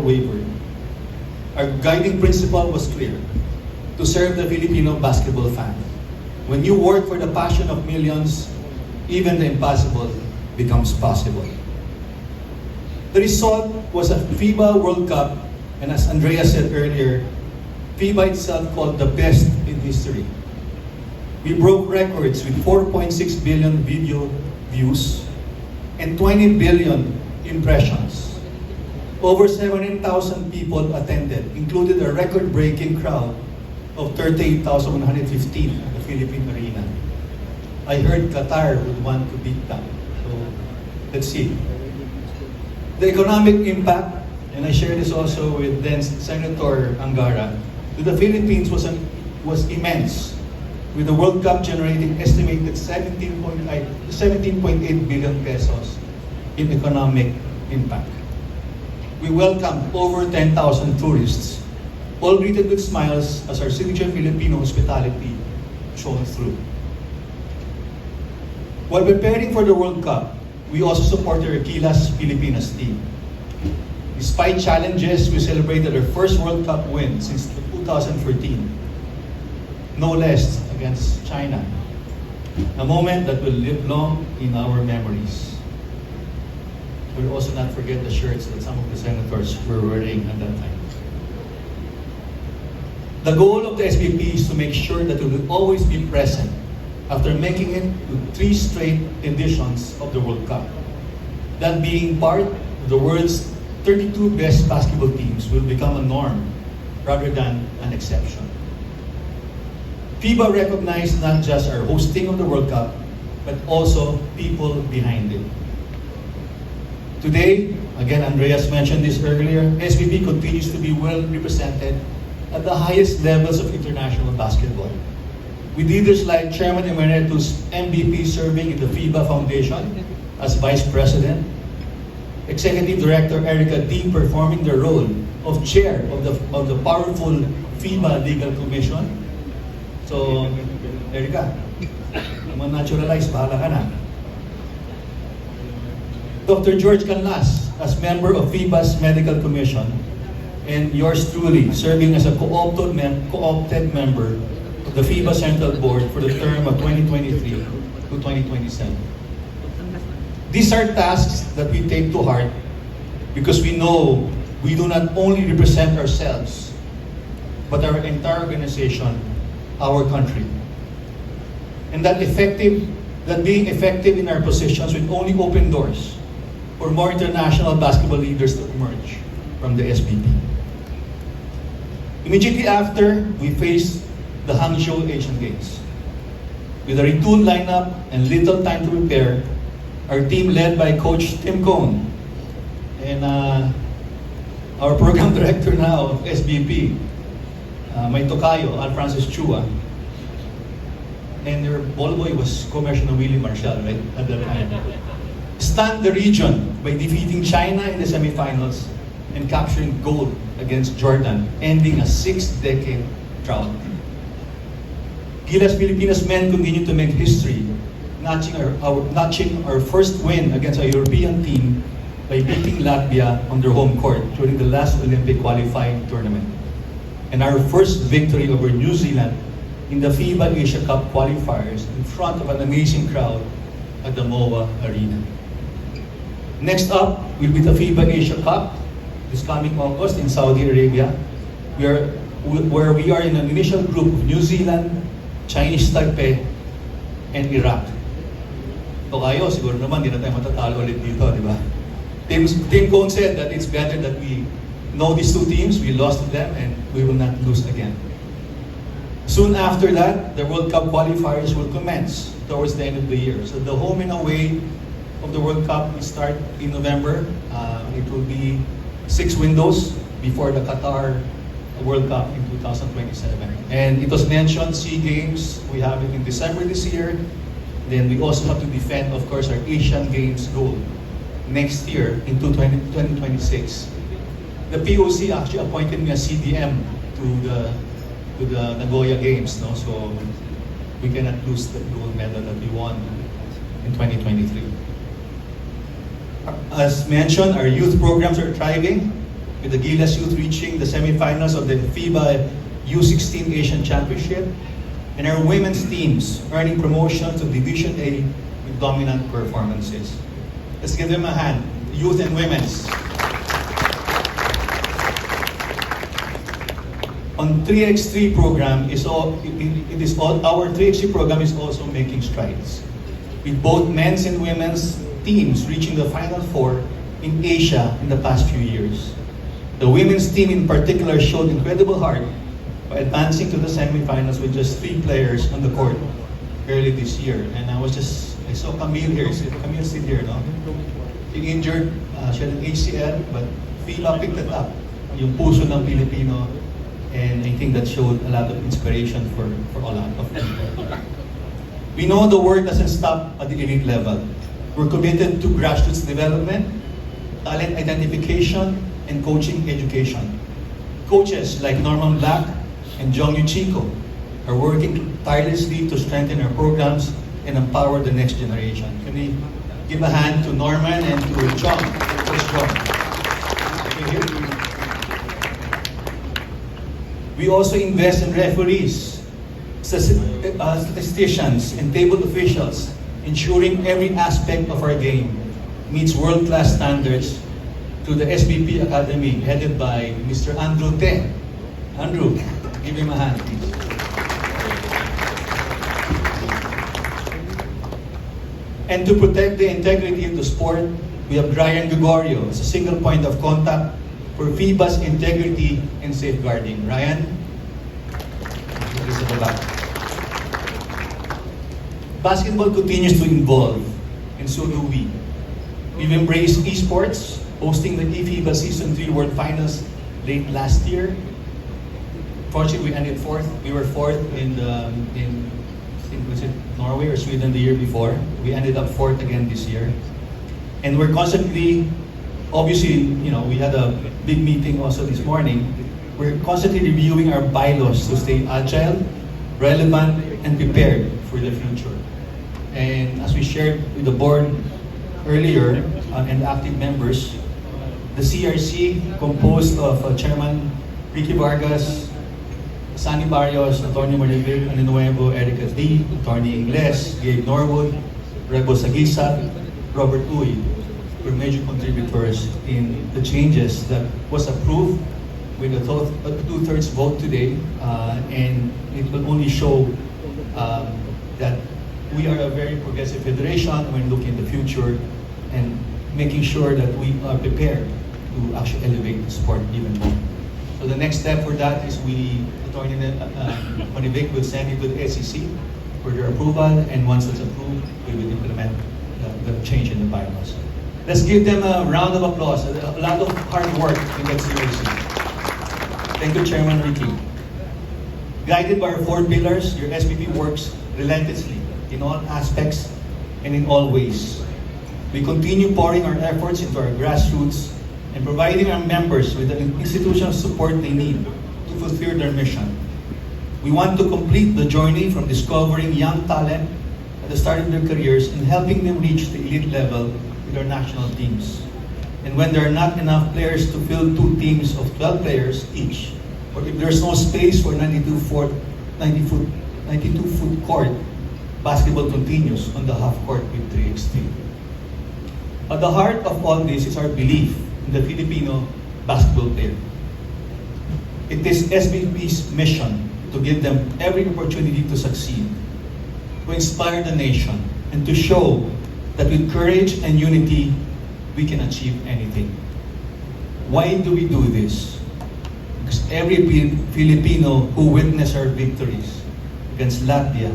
wavered. Our guiding principle was clear: to serve the Filipino basketball fan. When you work for the passion of millions, even the impossible becomes possible. The result was a FIBA World Cup, and as Andrea said earlier, FIBA itself called the best in history. We broke records with 4.6 billion video views and 20 billion impressions. Over 17,000 people attended, included a record-breaking crowd of 38,115 at the Philippine Arena. I heard Qatar would want to beat that. So, let's see. The economic impact, and I share this also with then Senator Angara, to the Philippines was immense, with the World Cup generating estimated 17.8 billion pesos in economic impact. We welcomed over 10,000 tourists, all greeted with smiles as our signature Filipino hospitality shone through. While preparing for the World Cup, we also supported our Gilas Pilipinas team. Despite challenges, we celebrated our first World Cup win since 2014, no less against China, a moment that will live long in our memories. We'll also not forget the shirts that some of the senators were wearing at that time. The goal of the SBP is to make sure that we will always be present after making it to 3 straight editions of the World Cup. That being part of the world's 32 best basketball teams will become a norm rather than an exception. FIBA recognized not just our hosting of the World Cup, but also people behind it. Today, again, Andreas mentioned this earlier, SBP continues to be well represented at the highest levels of international basketball, with leaders like Chairman Emeritus MVP serving in the FIBA Foundation as Vice President, Executive Director Erica D performing the role of Chair of the powerful FIBA Legal Commission. So, Erica, naturalize, bahala ka na. Dr. George Canlas as member of FIBA's Medical Commission, and yours truly serving as a co-opted member of the FIBA Central Board for the term of 2023 to 2027. These are tasks that we take to heart because we know we do not only represent ourselves, but our entire organization, our country. And that being effective in our positions will only open doors for more international basketball leaders to emerge from the SBP. Immediately after, we faced the Hangzhou Asian Games. With a retooled lineup and little time to prepare, our team led by Coach Tim Cone and our program director now of SBP, my tokayo, Al Francis Chua, and their ball boy was Commissioner Willie Marshall, right, at that time, stunned the region by defeating China in the semifinals and capturing gold against Jordan, ending a 6-decade drought. Gilas Pilipinas men continue to make history, notching our first win against a European team by beating Latvia on their home court during the last Olympic qualifying tournament, and our first victory over New Zealand in the FIBA Asia Cup qualifiers in front of an amazing crowd at the MOA Arena. Next up will be the FIBA Asia Cup this coming August in Saudi Arabia, where we are in an initial group of New Zealand, Chinese Taipei, and Iraq. So kayo, siguro naman, di na tayo matatalo ulit dito, di ba? Tim Cone said that it's better that we know these two teams, we lost to them, and we will not lose again. Soon after that, the World Cup qualifiers will commence towards the end of the year. So the home and away of the World Cup will start in November. It will be 6 windows before the Qatar World Cup in 2027. And it was mentioned, SEA Games, we have it in December this year. Then we also have to defend, of course, our Asian Games gold next year in 2026. The POC actually appointed me as CDM to the Nagoya Games, no? So we cannot lose the gold medal that we won in 2023. As mentioned, our youth programs are thriving. with the Gilas Youth reaching the semifinals of the FIBA U16 Asian Championship, and our women's teams earning promotion to Division A with dominant performances. Let's give them a hand, youth and women's. On 3x3 program our 3x3 program is also making strides, with both men's and women's teams reaching the Final Four in Asia in the past few years. The women's team in particular showed incredible heart by advancing to the semifinals with just 3 players on the court early this year. And I saw Camille here. Camille sit here, no? She injured, she had an ACL, but FIBA picked it up. Yung puso ng Pilipino, and I think that showed a lot of inspiration for a lot of people. We know the work doesn't stop at the elite level. We're committed to grassroots development, talent identification, and coaching education. Coaches like Norman Black and Jong Yu Chico are working tirelessly to strengthen our programs and empower the next generation. Can we give a hand to Norman and to Jong? Coach Jong. We also invest in referees, statisticians, and table officials, ensuring every aspect of our game meets world-class standards through the SBP Academy headed by Mr. Andrew Te. Andrew, give him a hand, please. And to protect the integrity of the sport, we have Ryan Gregorio as a single point of contact for FIBA's integrity and safeguarding. Ryan? Basketball continues to evolve, and so do we. We've embraced esports, hosting the eFIBA Season 3 World Finals late last year. Fortunately, we ended 4th. We were 4th in was it Norway or Sweden the year before. We ended up 4th again this year. And we're constantly, obviously, we had a big meeting also this morning. We're constantly reviewing our bylaws to stay agile, relevant, and prepared for the future. And as we shared with the board earlier and active members, the CRC, composed of Chairman Ricky Vargas, Sunny Barrios, Attorney Maribel Aninuevo, Erica D, Attorney Ingles, Gabe Norwood, Rebo Sagisa, Robert Uy, were major contributors in the changes that was approved with a 2/3 vote today, and it will only show that we are a very progressive federation when looking at the future and making sure that we are prepared to actually elevate the sport even more. So the next step for that is Attorney Manivic will send it to the SEC for their approval, and once it's approved, we will implement the change in the bylaws. Let's give them a round of applause. A lot of hard work in that CRC. Thank you, Chairman Ricky. Guided by our 4 pillars, your SBP works relentlessly in all aspects and in all ways. We continue pouring our efforts into our grassroots and providing our members with the institutional support they need to fulfill their mission. We want to complete the journey from discovering young talent at the start of their careers and helping them reach the elite level with our national teams. And when there are not enough players to fill 2 teams of 12 players each, or if there's no space for 92-foot court, basketball continues on the half court with 3x3. At the heart of all this is our belief in the Filipino basketball player. It is SBP's mission to give them every opportunity to succeed, to inspire the nation, and to show that with courage and unity, we can achieve anything. Why do we do this? Because every Filipino who witnessed our victories against Latvia,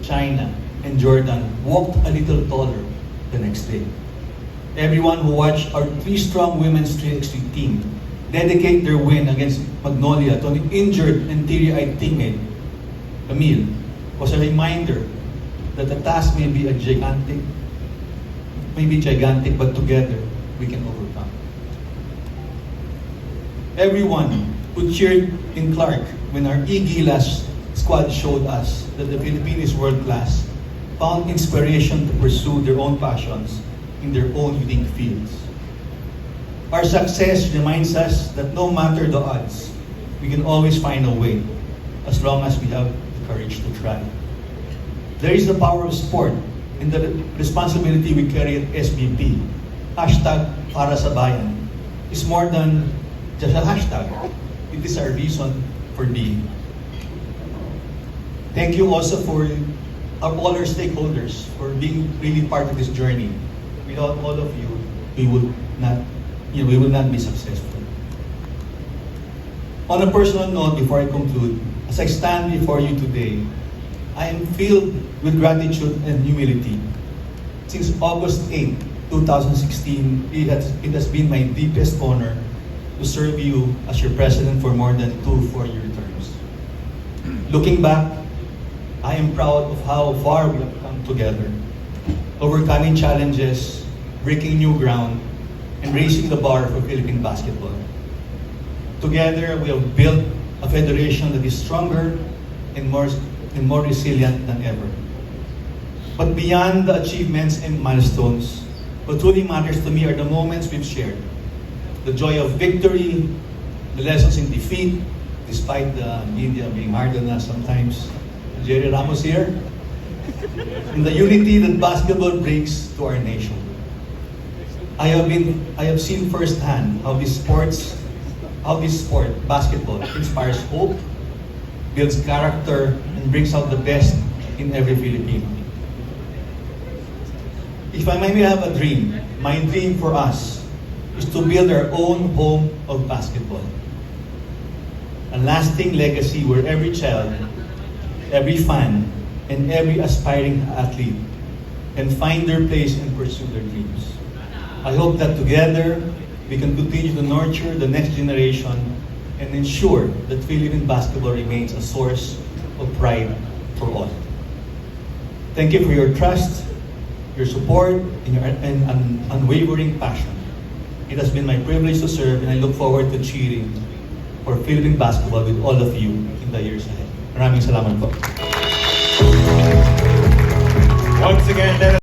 China, and Jordan walked a little taller the next day. Everyone who watched our 3-strong women's 3x3 team dedicate their win against Magnolia to an injured and teary-eyed teammate, Camille, was a reminder that the task may be gigantic, but together we can overcome. Everyone who cheered in Clark when our E-Gilas squad showed us that the Philippines is world-class found inspiration to pursue their own passions in their own unique fields. Our success reminds us that no matter the odds, we can always find a way as long as we have the courage to try. There is the power of sport and the responsibility we carry at SBP. Hashtag para sa bayan is more than just a hashtag. It is our reason for being. Thank you also for all our stakeholders for being really part of this journey. Without all of you, we would not be successful. On a personal note, before I conclude, as I stand before you today, I am filled with gratitude and humility. Since August 8, 2016, it has been my deepest honor to serve you as your president for more than 2 4-year terms. Looking back, I am proud of how far we have come together, overcoming challenges, breaking new ground, and raising the bar for Philippine basketball. Together, we have built a federation that is stronger and more resilient than ever. But beyond the achievements and milestones, what truly matters to me are the moments we've shared. The joy of victory, the lessons in defeat, despite the media being hard on us sometimes. Jerry Ramos here. And the unity that basketball brings to our nation. I have seen firsthand how this sport, basketball, inspires hope, builds character, and brings out the best in every Filipino. If I may have a dream, my dream for us is to build our own home of basketball. A lasting legacy where every child, every fan, and every aspiring athlete can find their place and pursue their dreams. I hope that together we can continue to nurture the next generation and ensure that Philippine basketball remains a source of pride for all. Thank you for your trust, your support, and your unwavering passion. It has been my privilege to serve, and I look forward to cheering for Philippine basketball with all of you in the years ahead. Maraming salamat po. Once again, let us